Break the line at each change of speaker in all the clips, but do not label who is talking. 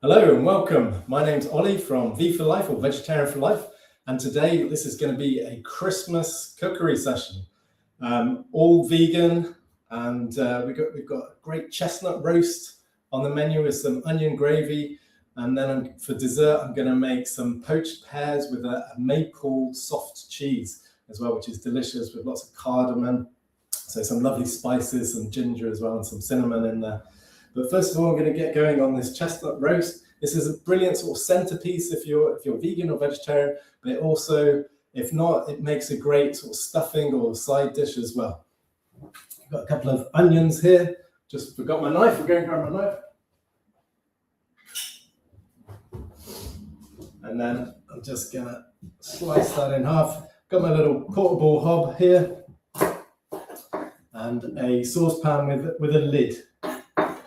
Hello and welcome. My name's Ollie from V for Life or Vegetarian for Life, and today this is going to be a Christmas cookery session, all vegan, and we've got a great chestnut roast on the menu with some onion gravy, and then for dessert I'm going to make some poached pears with a maple soft cheese as well, which is delicious with lots of cardamom, so some lovely spices, some ginger as well, and some cinnamon in there. But first of all, I'm going to get going on this chestnut roast. This is a brilliant sort of centerpiece if you're vegan or vegetarian, but it also, if not, it makes a great sort of stuffing or side dish as well. I've got a couple of onions here. Just forgot my knife. I'm going to grab my knife. And then I'm just going to slice that in half. Got my little portable hob here and a saucepan with a lid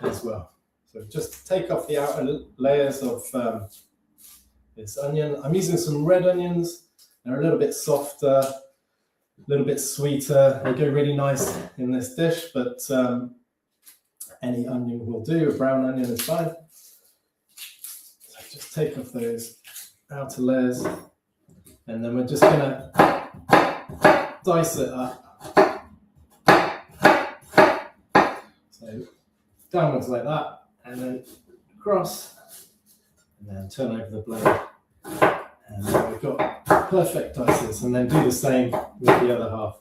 as well. So just take off the outer layers of this onion. I'm using some red onions. They're a little bit softer, a little bit sweeter. They go really nice in this dish, but any onion will do. A brown onion is fine. So just take off those outer layers, and then we're just gonna dice it up. So downwards like that, and then across, and then turn over the blade, and then we've got perfect dices, and then do the same with the other half.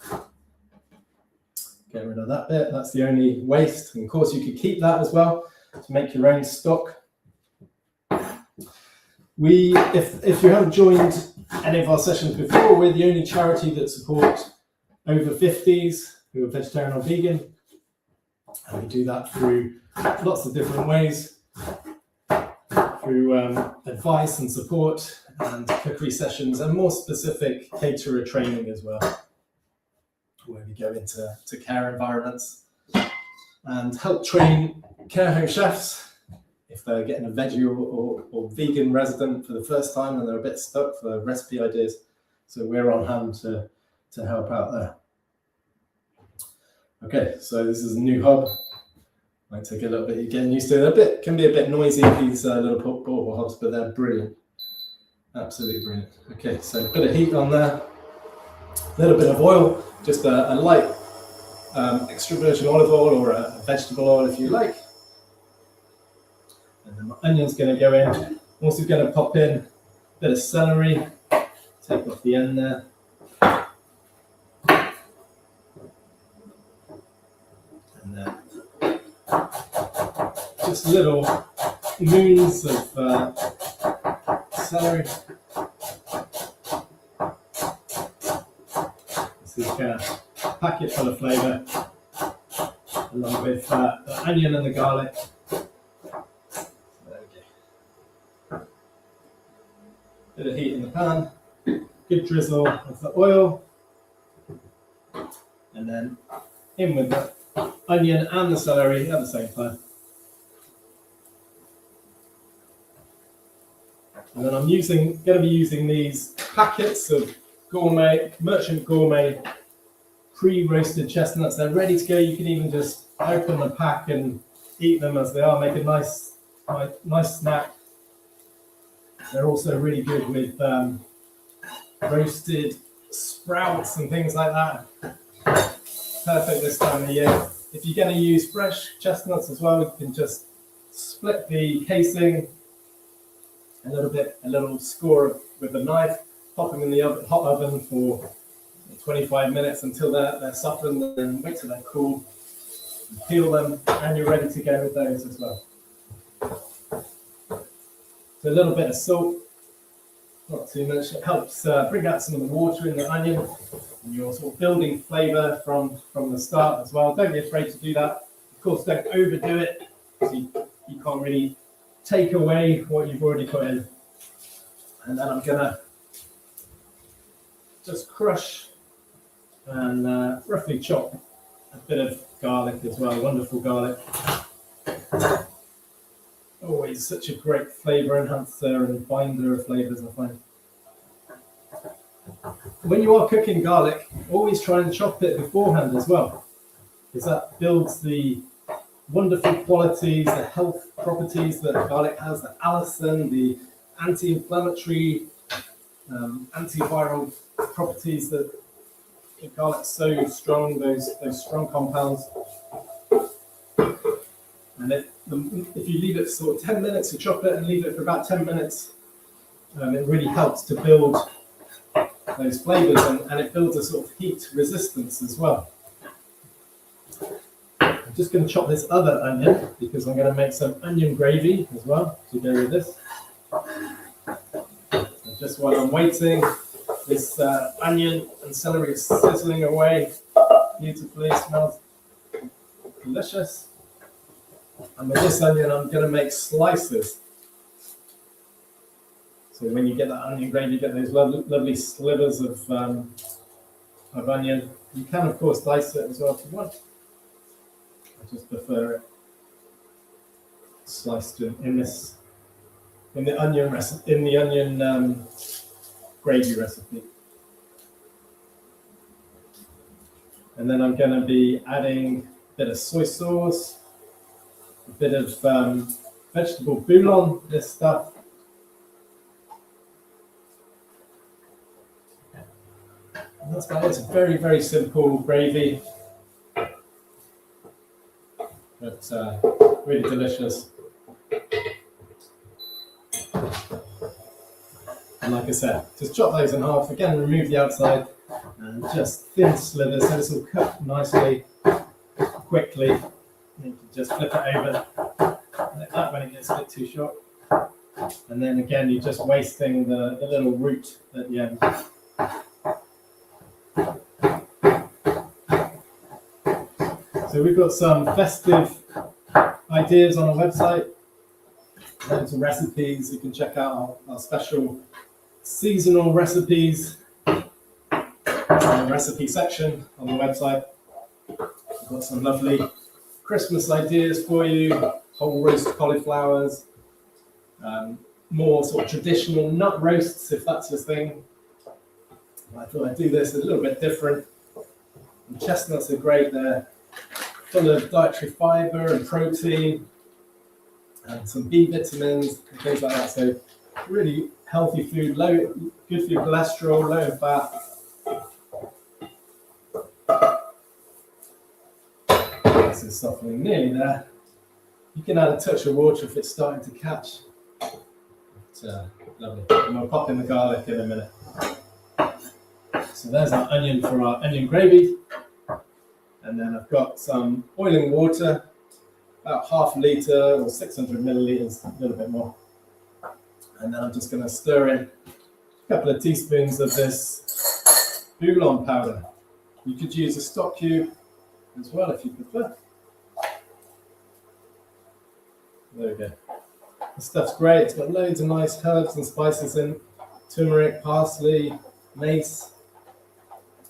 Get rid of that bit, that's the only waste, and of course you could keep that as well to make your own stock. If you haven't joined any of our sessions before, we're the only charity that support over 50s who are vegetarian or vegan. And we do that through lots of different ways, through advice and support and cookery sessions, and more specific caterer training as well, where we go into care environments and help train care home chefs if they're getting a veggie or vegan resident for the first time and they're a bit stuck for recipe ideas. So we're on hand to help out there. Okay, so this is a new hob. Might take a little bit of getting used to it. Can be a bit noisy, these little portable hobs, but they're brilliant. Absolutely brilliant. Okay, so a bit of heat on there. A little bit of oil, just a light extra virgin olive oil or a vegetable oil if you like. And then my onion's going to go in. I'm also going to pop in a bit of celery. Take off the end there. And then just little moons of celery. This is kind of packet full of flavour, along with the onion and the garlic. So there we go. Bit of heat in the pan, good drizzle of the oil, and then in with the onion and the celery at the same time. And then I'm going to be using these packets of merchant gourmet pre-roasted chestnuts. They're ready to go. You can even just open the pack and eat them as they are. Make a nice snack. They're also really good with roasted sprouts and things like that. Perfect this time of year. If you're going to use fresh chestnuts as well, you can just split the casing a little score with a knife, pop them in the hot oven for 25 minutes until they're softened, and then wait till they're cool, and peel them, and you're ready to go with those as well. So a little bit of salt, not too much. It helps bring out some of the water in the onion, and you're sort of building flavour from the start as well. Don't be afraid to do that. Of course, don't overdo it, because you can't really take away what you've already put in. And then I'm gonna just crush and roughly chop a bit of garlic as well. Wonderful garlic. Always such a great flavour enhancer and binder of flavours, I find. When you are cooking garlic, always try and chop it beforehand as well, because that builds the wonderful qualities, the health properties that garlic has, the allicin, the anti-inflammatory, antiviral properties that garlic's so strong, those strong compounds. And if you leave it sort of 10 minutes, you chop it and leave it for about 10 minutes, it really helps to build those flavors, and it builds a sort of heat resistance as well. I'm just going to chop this other onion because I'm going to make some onion gravy as well to go with this. So just while I'm waiting, this onion and celery is sizzling away beautifully. It smells delicious. And with this onion, I'm going to make slices. So when you get that onion gravy, you get those lovely slivers of onion. You can, of course, dice it as well if you want. I just prefer it sliced in the onion recipe, gravy recipe. And then I'm going to be adding a bit of soy sauce, a bit of vegetable bouillon, this stuff. And that's about it. It's a very, very simple gravy, but really delicious. And like I said, just chop those in half. Again, remove the outside and just thin slivers so this will cook nicely, quickly. You can just flip it over like that when it gets a bit too short. And then again, you're just wasting the little root at the end. So we've got some festive ideas on our website. Loads of recipes. You can check out our special seasonal recipes in the recipe section on the website. We've got some lovely Christmas ideas for you, whole roast cauliflowers, more sort of traditional nut roasts if that's your thing. I thought I'd do this a little bit different. And chestnuts are great, they're full of dietary fibre and protein and some B vitamins and things like that. So really healthy food, good for your cholesterol, low in fat. This is softening nearly there. You can add a touch of water if it's starting to catch. It's lovely. And we'll pop in the garlic in a minute. So there's our onion for our onion gravy. And then I've got some boiling water, about half a litre or 600 millilitres, a little bit more. And then I'm just going to stir in a couple of teaspoons of this bouillon powder. You could use a stock cube as well if you prefer. There we go. The stuff's great. It's got loads of nice herbs and spices in. Turmeric, parsley, mace,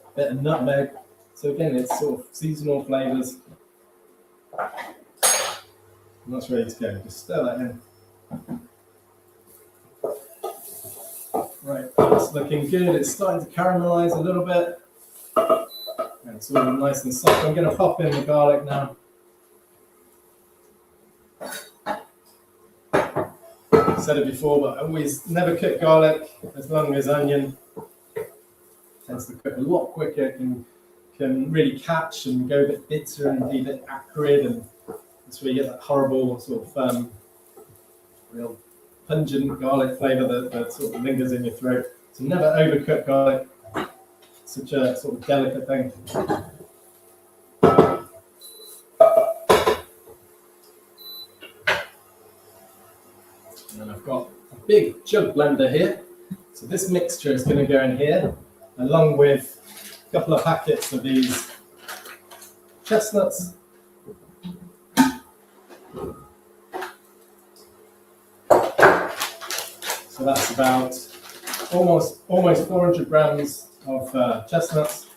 a bit of nutmeg. So again, it's sort of seasonal flavours. And that's ready to go. Just stir that in. Right, that's looking good. It's starting to caramelise a little bit. And it's all nice and soft. I'm going to pop in the garlic now. I said it before, but I always never cook garlic as long as onion. It tends to cook a lot quicker, can really catch and go a bit bitter and be a bit acrid, and that's where you get that horrible sort of real pungent garlic flavour that sort of lingers in your throat. So never overcook garlic. It's such a sort of delicate thing. And then I've got a big jug blender here. So this mixture is going to go in here, along with a couple of packets of these chestnuts. So that's about almost 400 grams of chestnuts.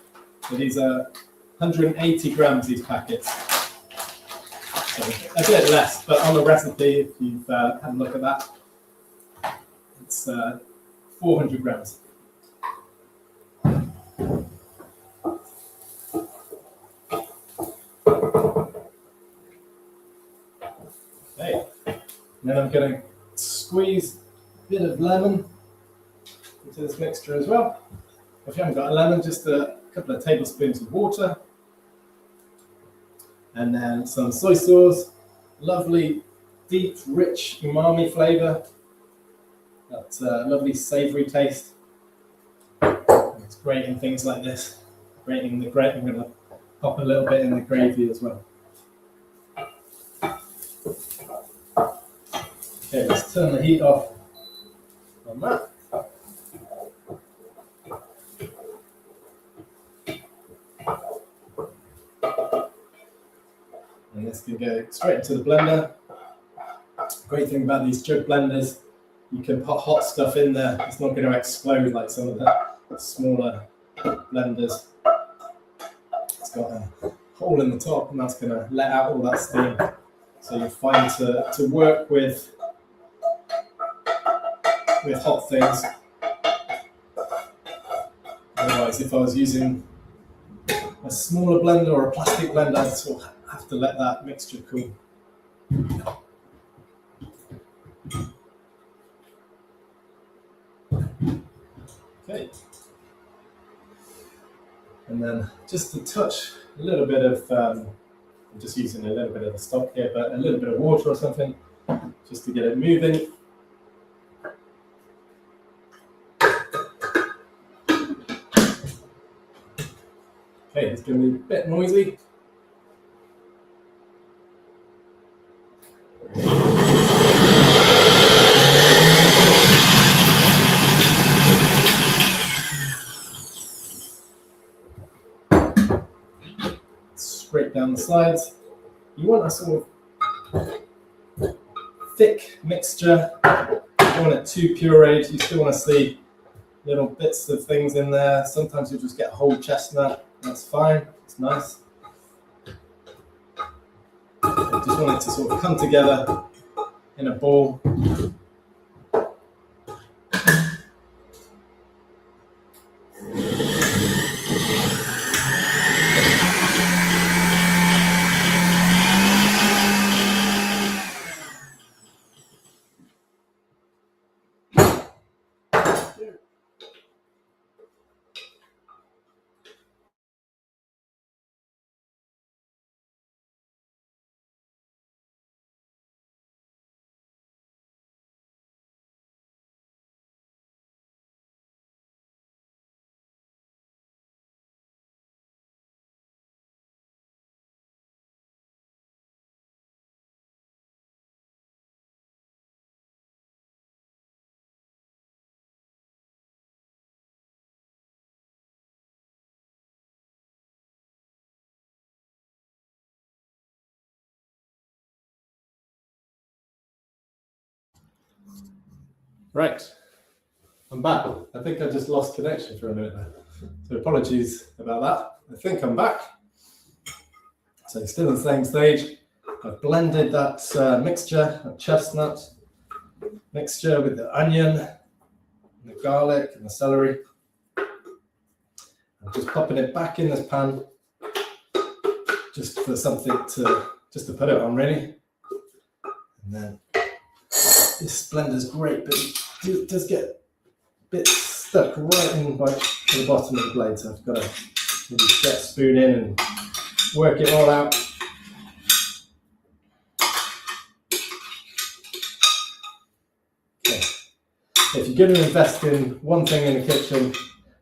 So these are 180 grams, these packets. So a bit less, but on the recipe, if you've had a look at that, it's 400 grams. Okay, and then I'm going to squeeze a bit of lemon into this mixture as well. If you haven't got a lemon, just a couple of tablespoons of water, and then some soy sauce, lovely, deep, rich umami flavour, that lovely savoury taste. It's great in things like this. Great in the gravy. I'm going to pop a little bit in the gravy as well. Okay, let's turn the heat off on that. And this can go straight into the blender. Great thing about these jug blenders, you can put hot stuff in there. It's not going to explode like some of the smaller blenders. It's got a hole in the top, and that's going to let out all that steam. So you're fine to work with hot things. Otherwise, if I was using a smaller blender or a plastic blender, I'd sort of have to let that mixture cool. Okay. And then just to touch a little bit of, I'm just using a little bit of the stock here, but a little bit of water or something, just to get it moving. Okay, it's going to be a bit noisy. Straight down the sides. You want a sort of thick mixture. You don't want it too pureed. You still want to see little bits of things in there. Sometimes you just get a whole chestnut. That's fine. It's nice. I just want it to sort of come together in a ball. Right, I'm back. I think I just lost connection for a minute there. So apologies about that. I think I'm back. So still in the same stage. I've blended that mixture, that chestnut mixture with the onion, and the garlic and the celery. I'm just popping it back in this pan, just for something just to put it on really. And then this blender's great, but it does get a bit stuck right in by the bottom of the blade, so I've got to maybe get a spoon in and work it all out. Okay. If you're going to invest in one thing in the kitchen,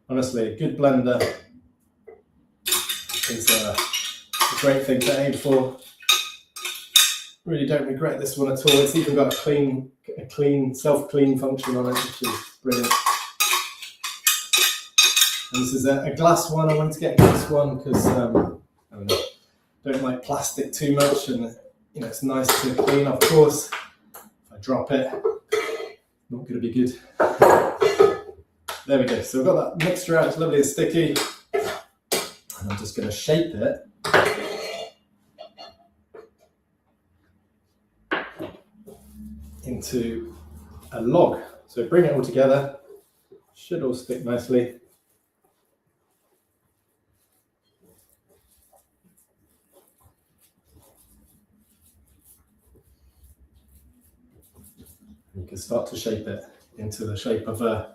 honestly, a good blender is a great thing to aim for. Really don't regret this one at all. It's even got a clean self-clean function on it, which is brilliant. And this is a glass one. I wanted to get a glass one because I don't like plastic too much, and it's nice to clean. Of course, if I drop it, not going to be good. There we go. So we've got that mixture out. It's lovely and sticky, and I'm just going to shape it into a log. So bring it all together. Should all stick nicely. You can start to shape it into the shape of a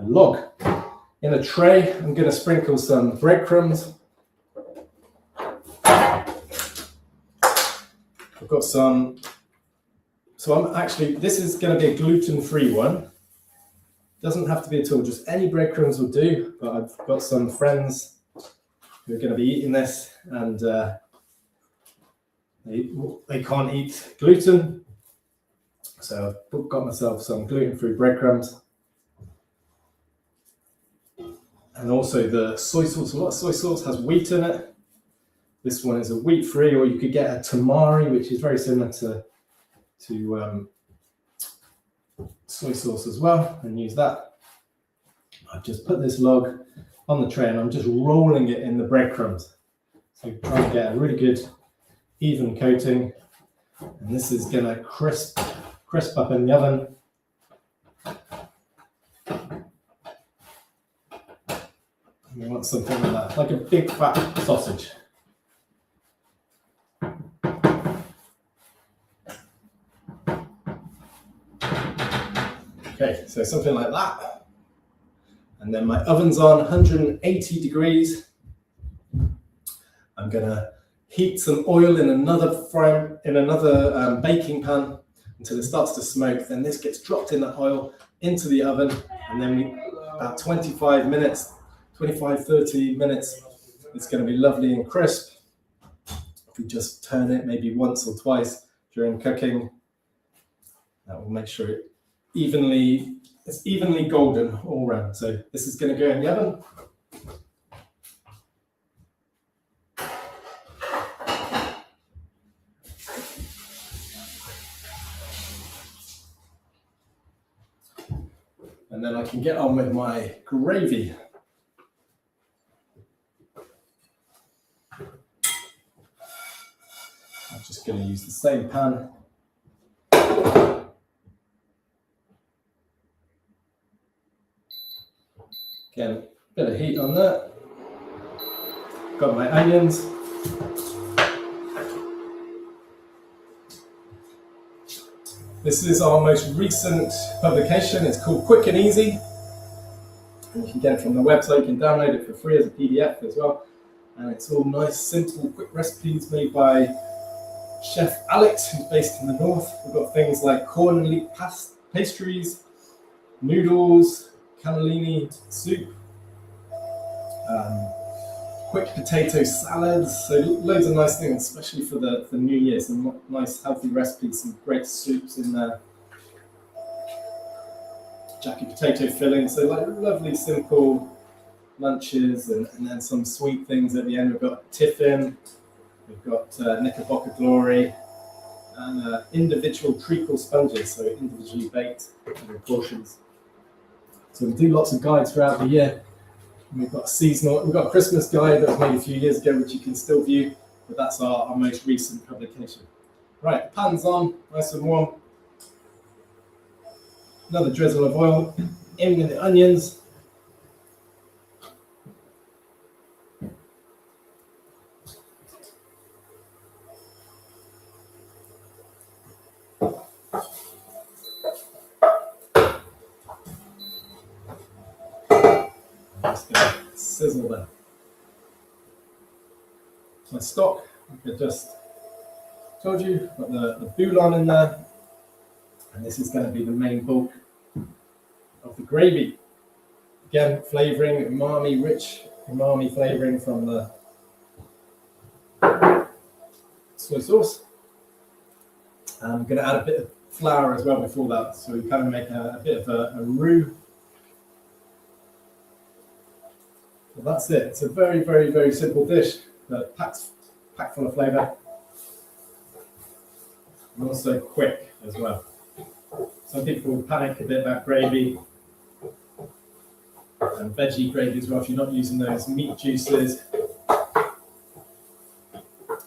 log. In a tray, I'm going to sprinkle some breadcrumbs. I've got some, so this is going to be a gluten-free one. Doesn't have to be at all, just any breadcrumbs will do, but I've got some friends who are going to be eating this, and they can't eat gluten. So I've got myself some gluten-free breadcrumbs. And also the soy sauce. A lot of soy sauce has wheat in it. This one is a wheat-free, or you could get a tamari, which is very similar to soy sauce as well, and use that. I've just put this log on the tray and I'm just rolling it in the breadcrumbs. So try and get a really good even coating. And this is going to crisp up in the oven. And we want something like that, like a big fat sausage. Okay, so something like that. And then my oven's on 180 degrees. I'm gonna heat some oil in another baking pan until it starts to smoke. Then this gets dropped in that oil into the oven, and then about 25, 30 minutes, it's gonna be lovely and crisp. If we just turn it maybe once or twice during cooking, that will make sure it's evenly golden all around. So this is going to go in the oven. And then I can get on with my gravy. I'm just going to use the same pan. Again, a bit of heat on that. Got my onions. This is our most recent publication. It's called Quick and Easy. And you can get it from the website. You can download it for free as a PDF as well. And it's all nice, simple, quick recipes made by Chef Alex, who's based in the north. We've got things like corn and leek pastries, noodles, cannellini soup, quick potato salads, so loads of nice things, especially for the New Year. Some nice healthy recipes, some great soups in there. Jacket potato filling, so like lovely simple lunches, and then some sweet things at the end. We've got tiffin, we've got knickerbocker glory, and individual treacle sponges, so individually baked in portions. So we do lots of guides throughout the year. And we've got a Christmas guide that was made a few years ago, which you can still view, but that's our most recent publication. Right, pan's on, nice and warm. Another drizzle of oil, in with the onions. Just going to sizzle there. My stock, like I just told you, got the bouillon in there, and this is going to be the main bulk of the gravy. Again, flavouring, rich umami flavouring from the soy sauce. And I'm going to add a bit of flour as well before that, so we kind of make a bit of a roux. Well, that's it. It's a very, very, very simple dish, but packed full of flavour, and also quick as well. Some people panic a bit about gravy and veggie gravy as well. If you're not using those meat juices,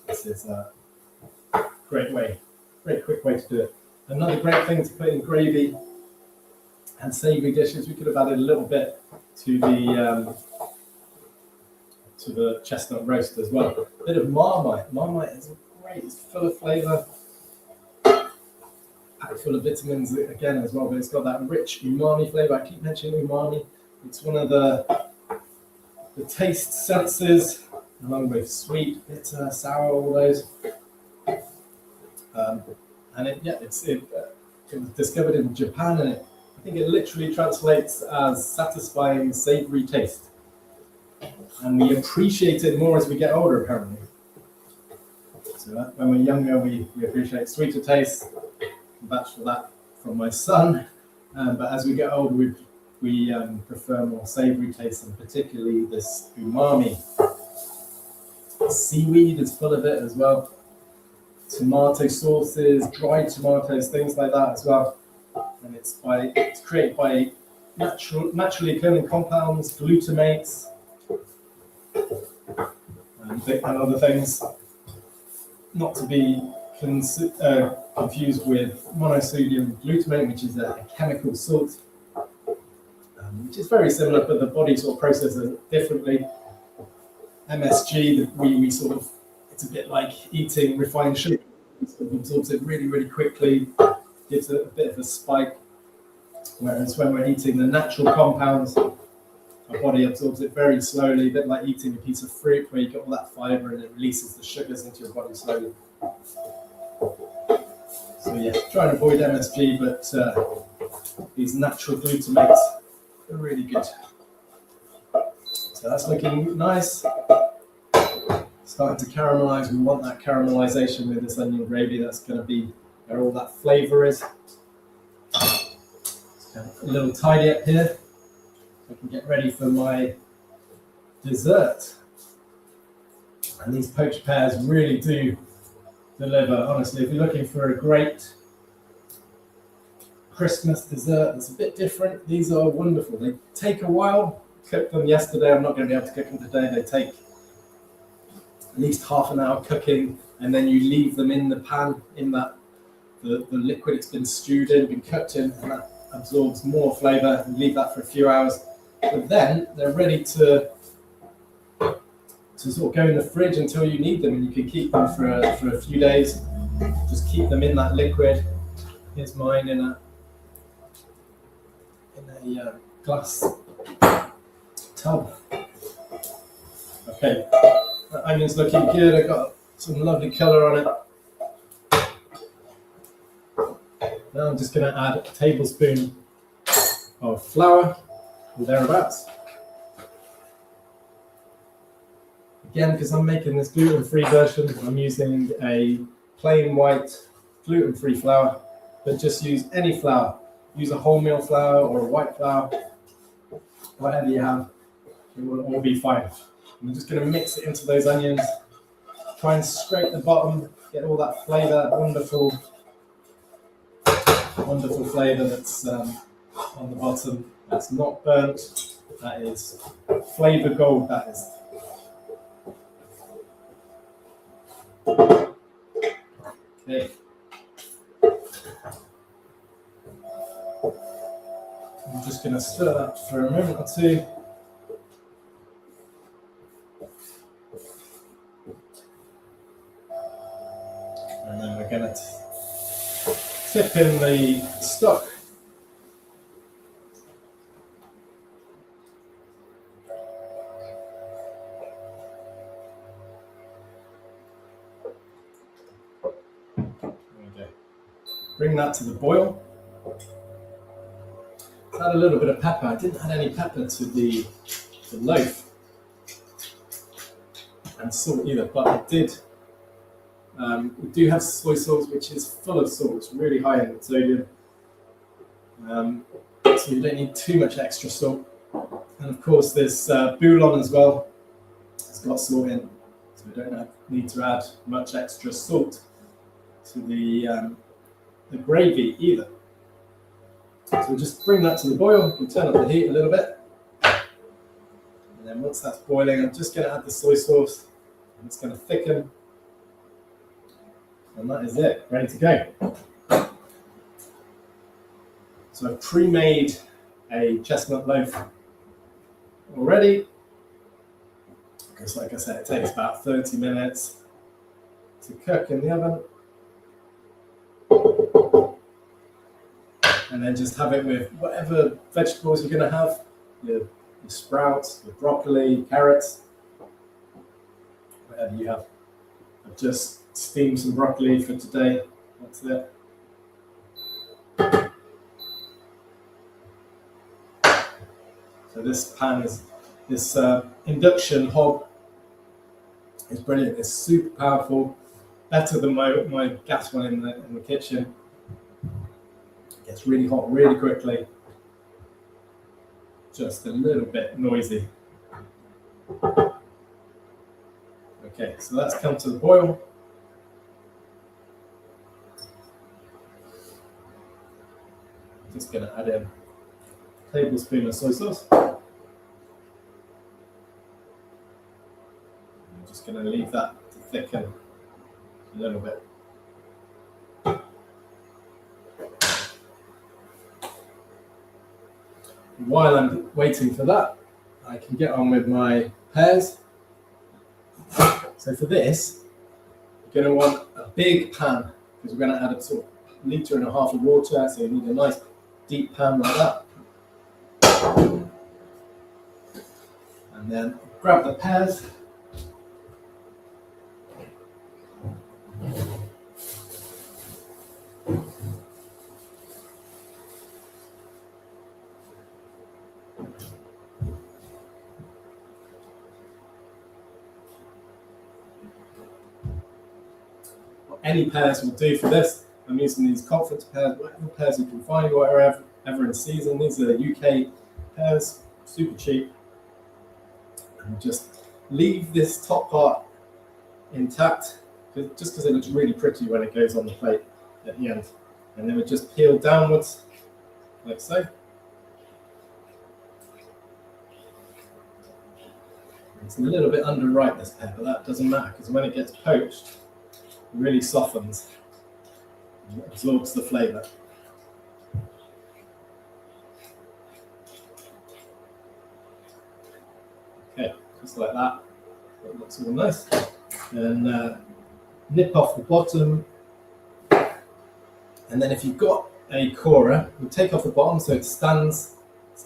this is a great quick way to do it. Another great thing to put in gravy and savoury dishes, we could have added a little bit to the chestnut roast as well. A bit of Marmite. Marmite is great, it's full of flavour. packed full of vitamins again as well, but it's got that rich umami flavour. I keep mentioning umami. It's one of the taste senses, along with sweet, bitter, sour, all those. And it was discovered in Japan, and I think it literally translates as satisfying, savoury taste. And we appreciate it more as we get older, apparently. So when we're younger, we appreciate sweeter tastes. That's for that from my son. But as we get older, we prefer more savoury tastes, and particularly this umami. Seaweed is full of it as well. Tomato sauces, dried tomatoes, things like that as well. And it's created by naturally occurring compounds, glutamates, and other things. Not to be confused with monosodium glutamate, which is a chemical salt, which is very similar, but the body sort of processes it differently. MSG, we sort of, it's a bit like eating refined sugar. It sort of absorbs it really, really quickly, gives it a bit of a spike. Whereas when we're eating the natural compounds, our body absorbs it very slowly, a bit like eating a piece of fruit where you get all that fiber and it releases the sugars into your body slowly. So yeah, try and avoid MSG, but these natural glutamates are really good. So that's looking nice. Starting to caramelize. We want that caramelization with this onion gravy. That's going to be where all that flavour is. A little tidy up here. I can get ready for my dessert. And these poached pears really do deliver. Honestly, if you're looking for a great Christmas dessert that's a bit different, these are wonderful. They take a while. Cooked them yesterday. I'm not going to be able to cook them today. They take at least half an hour cooking, and then you leave them in the pan, in that the liquid it's been stewed in, been cooked in, and that absorbs more flavour. And leave that for a few hours. But then they're ready to sort of go in the fridge until you need them, and you can keep them for a few days. Just keep them in that liquid. Here's mine in a glass tub. Okay, the onion's looking good. I've got some lovely colour on it. Now I'm just going to add a tablespoon of flour, or thereabouts. Again, because I'm making this gluten-free version, I'm using a plain white gluten-free flour, but just use any flour. Use a wholemeal flour or a white flour, whatever you have, it will all be fine. I'm just going to mix it into those onions, try and scrape the bottom, get all that flavour, wonderful flavour that's on the bottom. That's not burnt, that is flavour gold, that is. Okay. I'm just going to stir that for a moment or two. And then we're going to tip in the stock. Bring that to the boil. Add a little bit of pepper. I didn't add any pepper to the loaf and salt either, but I did. We do have soy sauce, which is full of salt. It's really high in sodium, so you don't need too much extra salt. And of course, this bouillon as well. It's got salt in, so we don't need to add much extra salt to the gravy either. So we'll just bring that to the boil. We'll turn up the heat a little bit. And then once that's boiling, I'm just going to add the soy sauce. And it's going to thicken. And that is it, ready to go. So I've pre-made a chestnut loaf already. Because like I said, it takes about 30 minutes to cook in the oven. And then just have it with whatever vegetables you're going to have, your sprouts, your broccoli, carrots, whatever you have. I've just steamed some broccoli for today. That's it. So this pan is, this induction hob is brilliant. It's super powerful, better than my gas one in the kitchen. It gets really hot really quickly. Just a little bit noisy. Okay, so that's come to the boil. Just going to add in a tablespoon of soy sauce. I'm just going to leave that to thicken a little bit. While I'm waiting for that, I can get on with my pears. So for this, you're going to want a big pan because we're going to add a sort of 1.5 litres of water. So you need a nice deep pan like that. And then grab the pears. Any pears will do for this. I'm using these conference pears, whatever pears you can find, wherever in season. These are UK pears, super cheap. And just leave this top part intact, just because it looks really pretty when it goes on the plate at the end. And then we just peel downwards, like so. It's a little bit underripe, this pear, but that doesn't matter because when it gets poached, it really softens and absorbs the flavour. Okay, just like that. It looks all nice. And nip off the bottom. And then if you've got a corer, you take off the bottom so it stands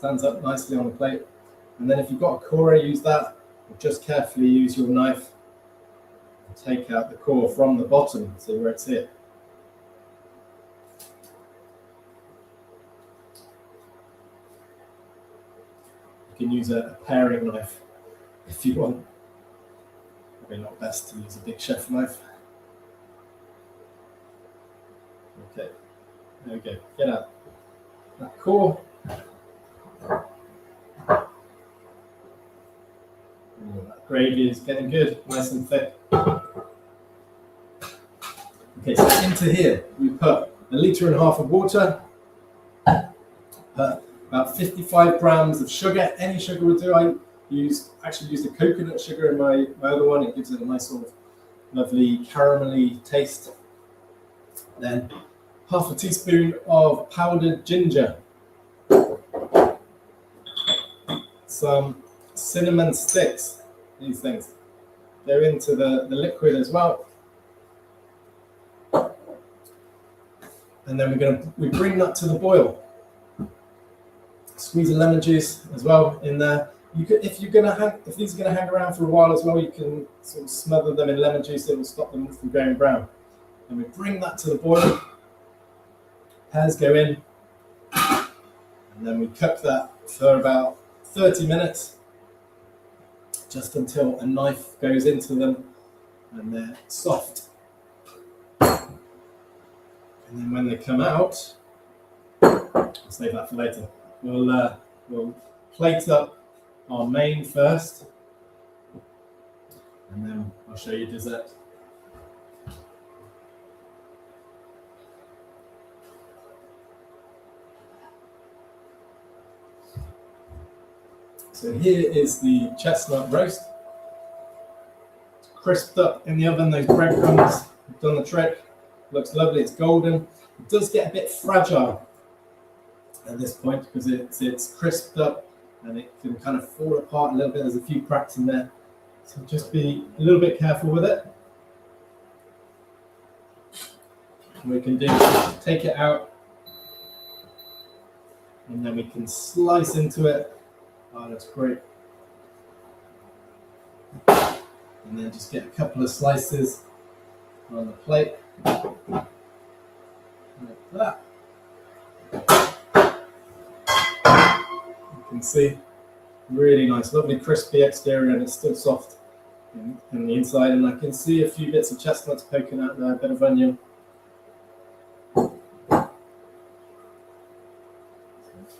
up nicely on the plate. And then if you've got a corer, use that. Just carefully use your knife and take out the core from the bottom, see where it's here. You can use a paring knife if you want. Probably not best to use a big chef knife. Okay, there we go. Get out that core. That gravy is getting good, nice and thick. Okay, so into here we put 1.5 litres of water, about 55 grams of sugar. Any sugar will do. I actually used the coconut sugar in my other one. It gives it a nice sort of lovely caramelly taste. Then 1/2 teaspoon of powdered ginger, some cinnamon sticks. These things go into the liquid as well, and then we bring that to the boil. Squeeze a lemon juice as well in there. You could, if these are gonna hang around for a while as well, you can sort of smother them in lemon juice. It will stop them from going brown. And we bring that to the boil. Pears go in, and then we cook that for about 30 minutes. Just until a knife goes into them and they're soft. And then when they come out, I'll save that for later. We'll plate up our main first, and then I'll show you dessert. So here is the chestnut roast. It's crisped up in the oven. Those breadcrumbs have done the trick. Looks lovely. It's golden. It does get a bit fragile at this point because it's crisped up and it can kind of fall apart a little bit. There's a few cracks in there. So just be a little bit careful with it. What we can do is take it out and then we can slice into it. Oh, that's great. And then just get a couple of slices on the plate, like that. You can see, really nice, lovely crispy exterior, and it's still soft in the inside. And I can see a few bits of chestnuts poking out there, a bit of onion.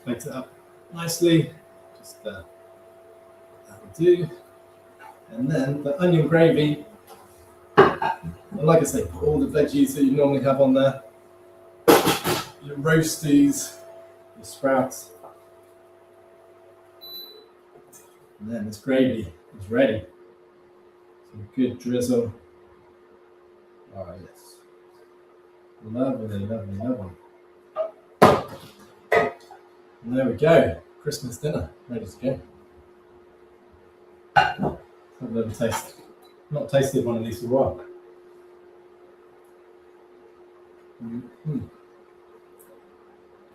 Plate it up nicely, just that'll do. And then the onion gravy, and like I say, all the veggies that you normally have on there, your roasties, your sprouts, and then this gravy is ready. Some good drizzle. Oh yes, lovely, lovely, lovely. And there we go, Christmas dinner ready to go. Have a little taste. Not tasted one of these for a while.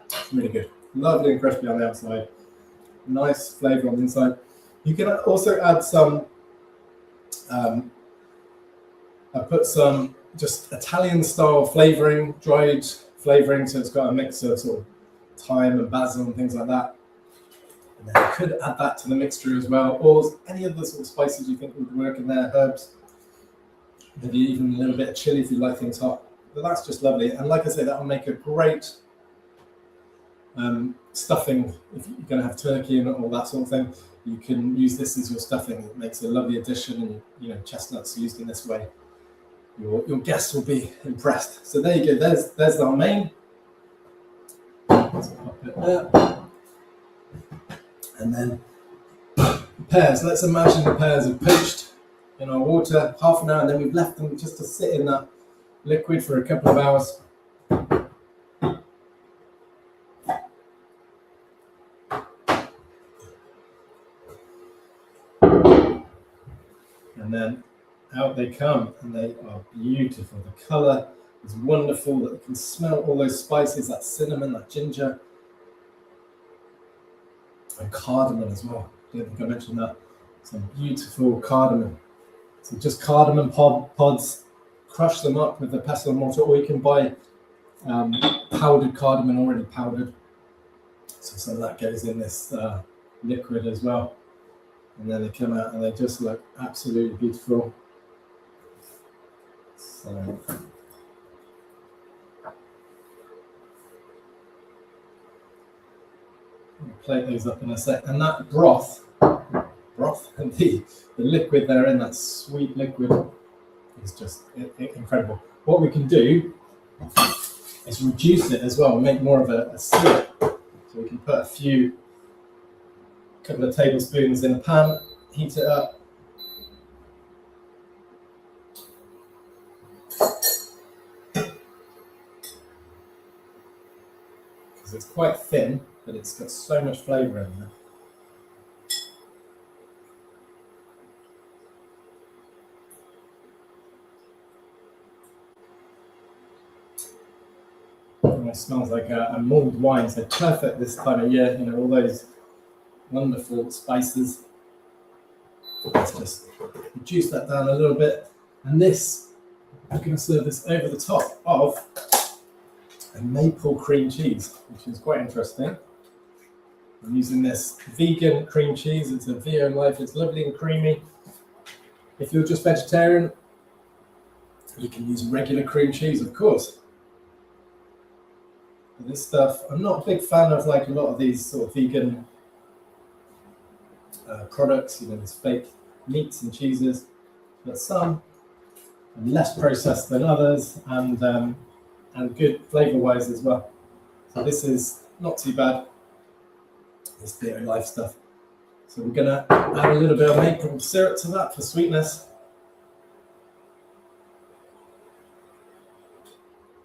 It's really good. Lovely and crispy on the outside. Nice flavour on the inside. You can also add some, I put some just Italian style flavouring, dried flavouring, so it's got a mix of sort of thyme and basil and things like that. And then you could add that to the mixture as well, or any other sort of spices you think would work in there, herbs. Maybe even a little bit of chili if you like things hot. But that's just lovely. And like I say, that will make a great stuffing. If you're going to have turkey and all that sort of thing, you can use this as your stuffing. It makes a lovely addition, and you know, chestnuts used in this way, your guests will be impressed. So there you go. There's our main. Let's pop it there. And then pears. Let's imagine the pears are poached in our water half an hour, and then we've left them just to sit in that liquid for a couple of hours. And then out they come, and they are beautiful. The colour is wonderful. That you can smell all those spices, that cinnamon, that ginger, and cardamom as well. I don't think I mentioned that. Some beautiful cardamom. So just cardamom pods, crush them up with the pestle and mortar, or you can buy powdered cardamom already powdered. So some of that goes in this liquid as well. And then they come out and they just look absolutely beautiful. So I'll plate those up in a sec. And that broth and the liquid there in that sweet liquid is just incredible. What we can do is reduce it as well and make more of a syrup. So we can put a couple of tablespoons in a pan, heat it up. Because it's quite thin, but it's got so much flavour in there. And it smells like a mulled wine, so perfect this time of year. You know, all those wonderful spices. Let's just reduce that down a little bit. And this, I'm going to serve this over the top of a maple cream cheese, which is quite interesting. I'm using this vegan cream cheese. It's a VO Life. It's lovely and creamy. If you're just vegetarian, you can use regular cream cheese, of course. But this stuff, I'm not a big fan of like a lot of these sort of vegan products, you know, these fake meats and cheeses, but some are less processed than others, and good flavour-wise as well. So this is not too bad. This VO Life stuff. So we're gonna add a little bit of maple syrup to that for sweetness.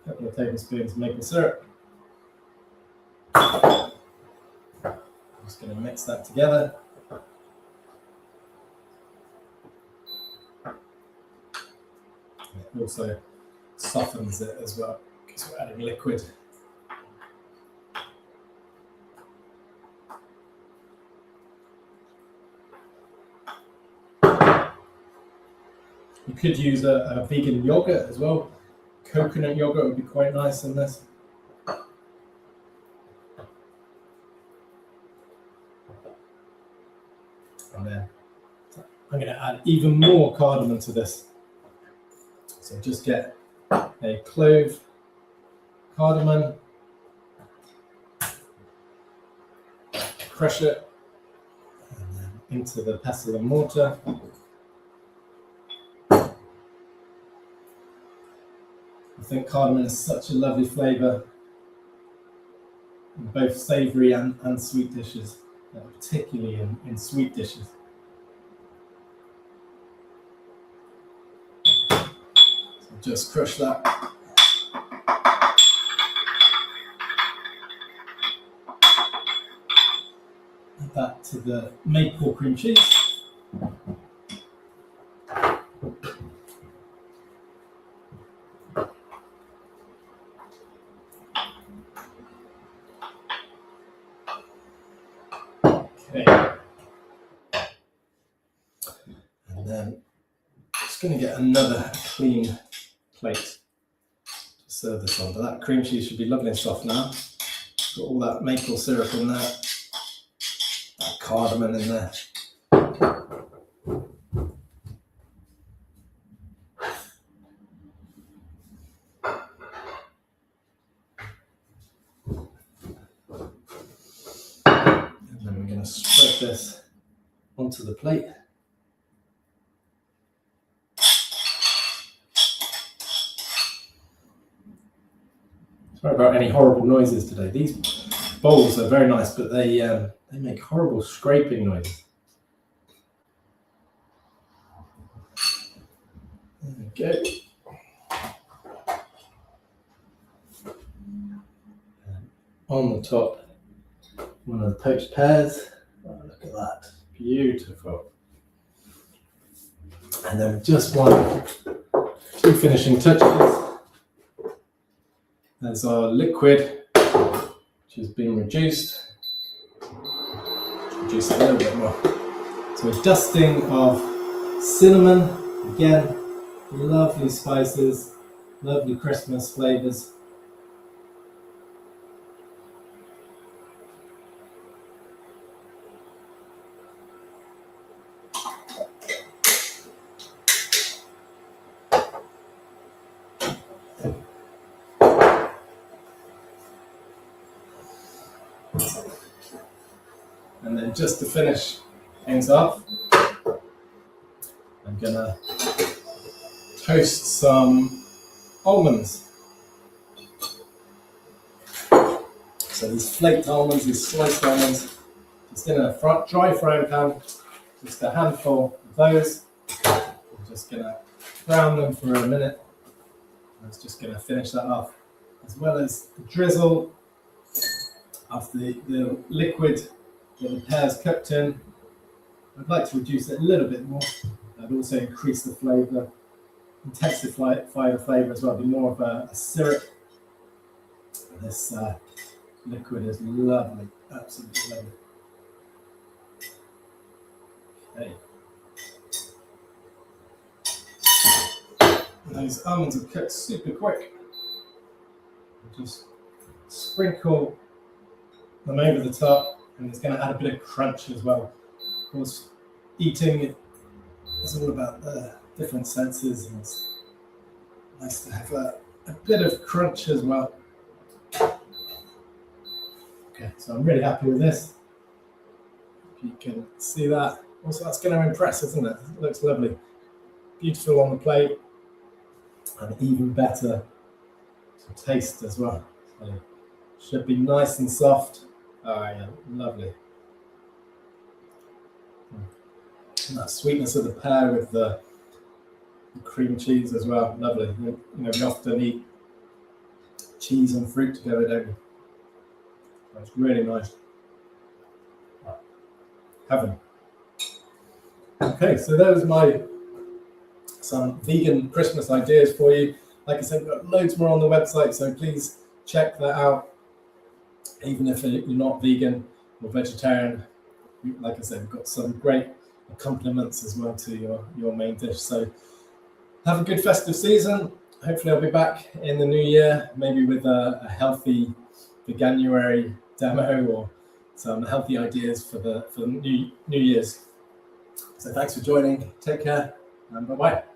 A couple of tablespoons of maple syrup. I'm just gonna mix that together. It also softens it as well because we're adding liquid. You could use a vegan yogurt as well. Coconut yogurt would be quite nice in this. And then I'm going to add even more cardamom to this. So just get a clove, cardamom, crush it, and then into the pestle and mortar. I think cardamom is such a lovely flavour in both savoury and sweet dishes, particularly in sweet dishes. So just crush that. Add that to the maple cream cheese. And then just going to get another clean plate to serve this on. But that cream cheese should be lovely and soft now. Got all that maple syrup in there, that cardamom in there. And then we're going to spread this onto the plate. Sorry about any horrible noises today. These bowls are very nice, but they make horrible scraping noises. There we go. And on the top, one of the poached pears. Oh, look at that. Beautiful. And then just two finishing touches. There's our liquid, which has been reduced. Reduce it a little bit more. So a dusting of cinnamon, again, lovely spices, lovely Christmas flavours. And then just to finish things off, I'm gonna toast some almonds. So these flaked almonds, these sliced almonds, just in a dry frying pan, just a handful of those. I'm just gonna brown them for a minute. I was just gonna finish that off, as well as the drizzle of the liquid that the pears cooked in. I'd like to reduce it a little bit more. I'd also increase the flavour, intensify the flavour as well, be more of a syrup. This liquid is lovely, absolutely lovely. Okay. Those almonds are cooked super quick. Just sprinkle them over the top, and it's going to add a bit of crunch as well. Of course, eating is all about the different senses, and it's nice to have a bit of crunch as well. Okay, so I'm really happy with this. If you can see that. Also, that's going to impress, isn't it? It looks lovely. Beautiful on the plate, and even better to taste as well. So, should be nice and soft. Oh yeah, lovely. And that sweetness of the pear with the cream cheese as well, lovely. You know, we often eat cheese and fruit together, don't we? That's really nice. Heaven. Okay, so those are some vegan Christmas ideas for you. Like I said, we've got loads more on the website, so please check that out. Even if you're not vegan or vegetarian, like I said, we've got some great accompaniments as well to your main dish. So have a good festive season. Hopefully I'll be back in the new year, maybe with a healthy January demo or some healthy ideas for the new year's. So thanks for joining. Take care and bye-bye.